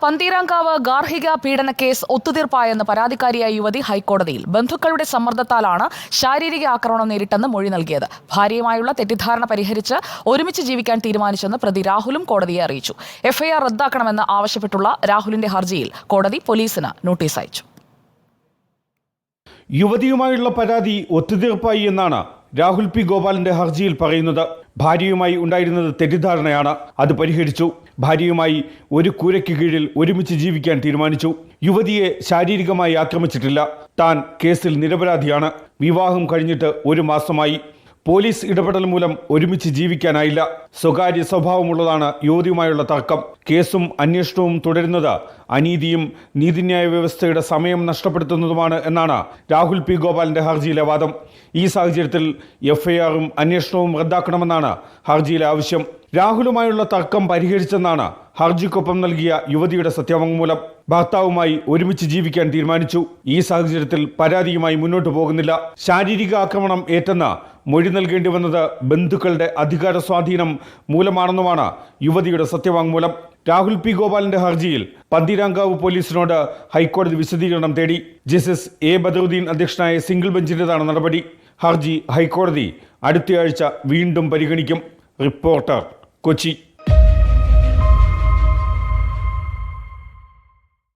പന്തീരാങ്കാവ് ഗാർഹിക പീഡന കേസ് ഒത്തുതീർപ്പായെന്ന് പരാതിക്കാരിയായ യുവതി ഹൈക്കോടതിയിൽ. ബന്ധുക്കളുടെ സമ്മർദ്ദത്താലാണ് ശാരീരിക ആക്രമണം നേരിട്ടെന്ന് മൊഴി നൽകിയത്. ഭാര്യയുമായുള്ള തെറ്റിദ്ധാരണ പരിഹരിച്ച് ഒരുമിച്ച് ജീവിക്കാൻ തീരുമാനിച്ചെന്ന് പ്രതി രാഹുലും കോടതിയെ അറിയിച്ചു. എഫ്ഐആർ റദ്ദാക്കണമെന്ന് ആവശ്യപ്പെട്ടുള്ള രാഹുലിന്റെ ഹർജിയിൽ കോടതി പോലീസിന് നോട്ടീസ് അയച്ചു. യുവതിയുമായുള്ള പരാതി ഒത്തുതീർപ്പായി എന്നാണ് രാഹുൽ പി ഗോപാലിന്റെ ഹർജിയിൽ പറയുന്നത്. ഭാര്യയുമായി ഉണ്ടായിരുന്നത് തെറ്റിദ്ധാരണയാണ്, അത് പരിഹരിച്ചു. ഭാര്യയുമായി ഒരു കൂരയ്ക്ക് കീഴിൽ ഒരുമിച്ച് ജീവിക്കാൻ തീരുമാനിച്ചു. യുവതിയെ ശാരീരികമായി ആക്രമിച്ചിട്ടില്ല. താൻ കേസിൽ നിരപരാധിയാണ്. വിവാഹം കഴിഞ്ഞിട്ട് 1 മാസമായി. പോലീസ് ഇടപെടൽ മൂലം ഒരുമിച്ച് ജീവിക്കാനായില്ല. സ്വകാര്യ സ്വഭാവമുള്ളതാണ് യുവതിയുമായുള്ള തർക്കം. കേസും അന്വേഷണവും തുടരുന്നത് അനീതിയും നീതിന്യായ വ്യവസ്ഥയുടെ സമയം നഷ്ടപ്പെടുത്തുന്നതുമാണ് എന്നാണ് രാഹുൽ പി ഗോപാലിന്റെ ഹർജിയിലെ വാദം. ഈ സാഹചര്യത്തിൽ എഫ്ഐആറും അന്വേഷണവും റദ്ദാക്കണമെന്നാണ് ഹർജിയിലെ ആവശ്യം. രാഹുലുമായുള്ള തർക്കം പരിഹരിച്ചെന്നാണ് ഹർജിക്കൊപ്പം നൽകിയ യുവതിയുടെ സത്യവാങ്മൂലം. ഭർത്താവുമായി ഒരുമിച്ച് ജീവിക്കാൻ തീരുമാനിച്ചു. ഈ സാഹചര്യത്തിൽ പരാതിയുമായി മുന്നോട്ട് പോകുന്നില്ല. ശാരീരിക ആക്രമണം ഏറ്റെന്ന് മൊഴി നൽകേണ്ടി വന്നത് ബന്ധുക്കളുടെ അധികാര സ്വാധീനം മൂലമാണെന്നുമാണ് യുവതിയുടെ സത്യവാങ്മൂലം. രാഹുൽ പി ഗോപാലിന്റെ ഹർജിയിൽ പന്തീരാങ്കാവ് പോലീസിനോട് ഹൈക്കോടതി വിശദീകരണം തേടി. ജസ്റ്റിസ് എ ബദറുദ്ദീൻ അധ്യക്ഷനായ സിംഗിൾ ബെഞ്ചിന്റേതാണ് നടപടി. ഹർജി ഹൈക്കോടതി അടുത്തയാഴ്ച വീണ്ടും പരിഗണിക്കും. റിപ്പോർട്ടർ, കൊച്ചി.